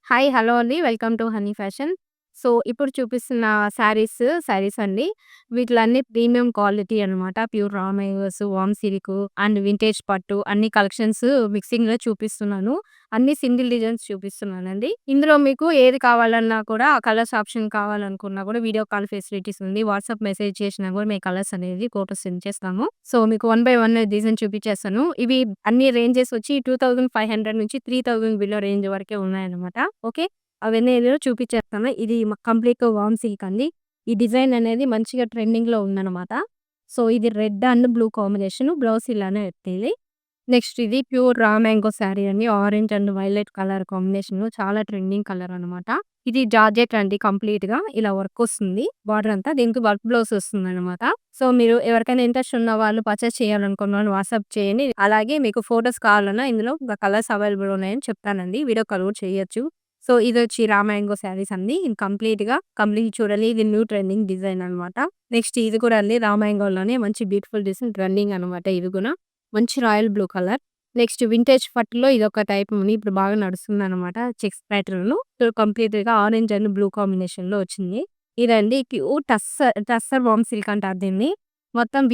Hi! Hello అండి. Welcome to honey fashion. So, ఇప్పుడు చూపిస్తున్న శారీస్ అండి. వీటిలన్నీ ప్రీమియం క్వాలిటీ అనమాట. Pure raw mangoes, warm silk and vintage పట్టు అన్ని కలెక్షన్స్ మిక్సింగ్‌లో చూపిస్తున్నాను. అన్ని సింగిల్ డిజైన్స్ చూపిస్తున్నానండి. ఇందులో మీకు ఏది కావాలన్నా కూడా ఆ కలర్స్ ఆప్షన్ కావాలనుకున్నా కూడా వీడియో కాల్ ఫెసిలిటీస్ ఉంది. వాట్సాప్ మెసేజ్ చేసినా కూడా మేము కలర్స్ అనేది ఫోటోస్ సెండ్ చేస్తాము. సో, మీకు వన్ బై వన్ డిజైన్ చూపించేస్తాను. ఇవి అన్ని రేంజెస్ వచ్చి 2500 నుంచి 3000 బిలో రేంజ్ వరకే ఉన్నాయన్నమాట. ఓకే. అవన్నీ నేను చూపించేస్తాను. ఇది కంప్లీట్‌గా వార్మ్ సిల్క్ అండి. ఈ డిజైన్ అనేది మంచిగా ట్రెండింగ్‌లో ఉందన్నమాట. సో, ఇది red and blue combination. Blouse ఇలానే వచ్చింది. నెక్స్ట్ ఇది ప్యూర్ రా మ్యాంగో శారీ అండి. ఆరెంజ్ అండ్ వైలెట్ కలర్ కాంబినేషన్‌లో చాలా ట్రెండింగ్ కలర్ అనమాట. ఇది జార్జెట్ అండి కంప్లీట్‌గా. ఇలా వర్క్ వస్తుంది. బార్డర్ అంతా. దీనికి వర్క్ బ్లౌజ్ వస్తుందనమాట. సో, మీరు ఎవరికైనా ఇంట్రెస్ట్ ఉన్న వాళ్ళు పర్చేస్ చేయాలనుకున్న వాళ్ళు వాట్సాప్ చేయండి. అలాగే మీకు ఫోటోస్ కావాలన్నా ఇందులో కలర్స్ అవైలబుల్ ఉన్నాయని చెప్తానండి. వీడియో కాల్ కూడా చేయొచ్చు. సో, ఇదొచ్చి రా మ్యాంగో శారీస్ అండి. ఇది కంప్లీట్ చూడండి. ఇది న్యూ ట్రెండింగ్ డిజైన్ అనమాట. నెక్స్ట్ ఇది కూడా అండి రా మ్యాంగోలోనే మంచి బ్యూటిఫుల్ డిజైన్ ట్రెండింగ్ అనమాట ఇది కూడా. మంచి royal blue colour. Next vintage పట్టులో ఇదొక టైప్ ఉంది. ఇప్పుడు బాగా నడుస్తుందనమాట. చెక్స్ ప్యాటర్న్‌లో. సో, కంప్లీట్‌గా ఆరెంజ్ అండ్ బ్లూ కాంబినేషన్‌లో వచ్చింది. ఇదండి ప్యూర్ టస్సర్ వామ్ సిల్క్ అంటారు దీన్ని. మొత్తం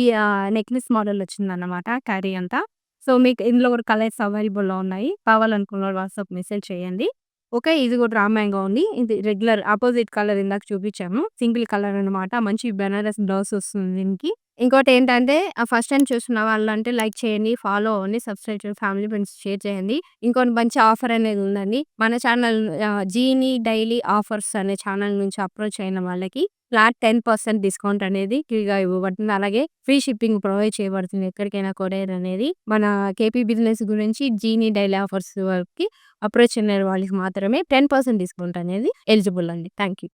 నెక్లెస్ మోడల్ వచ్చిందన్నమాట శారీ అంతా. సో, మీకు ఇందులో కూడా కలర్స్ అవైలబుల్‌లో ఉన్నాయి. కావాలనుకున్న వాళ్ళు వాట్సాప్ మెసేజ్ చేయండి. ఓకే. ఇది కూడా రా మ్యాంగో ఉంది. ఇది రెగ్యులర్ అపోజిట్ కలర్ ఇందాక చూపించాము. సింగిల్ కలర్ అనమాట. మంచి బెనారస్ బ్లౌజ్ వస్తుంది దీనికి. ఇంకోటేంటంటే ఫస్ట్ టైమ్ చూస్తున్న వాళ్ళంటే లైక్ చేయండి, ఫాలో అవ్వండి, సబ్స్క్రైబ్ చేయండి, ఫ్యామిలీ ఫ్రెండ్స్‌కి షేర్ చేయండి. ఇంకోటి మంచి ఆఫర్ అనేది ఉందండి. మన ఛానల్ జీనీ డైలీ ఆఫర్స్ అనే ఛానల్ నుంచి అప్రోచ్ అయిన వాళ్ళకి ఫ్లాట్ 10% డిస్కౌంట్ అనేది ఫ్రీగా ఇవ్వబడుతుంది. అలాగే ఫ్రీ షిప్పింగ్ ప్రొవైడ్ చేయబడుతుంది. ఎక్కడికైనా కొరియర్ అనేది. మన కేపీ బిజినెస్ గురించి జీనీ డైలీ ఆఫర్స్ వరకి అప్రోచ్ అయిన వాళ్ళకి మాత్రమే 10% డిస్కౌంట్ అనేది ఎలిజిబుల్ అండి. Thank you.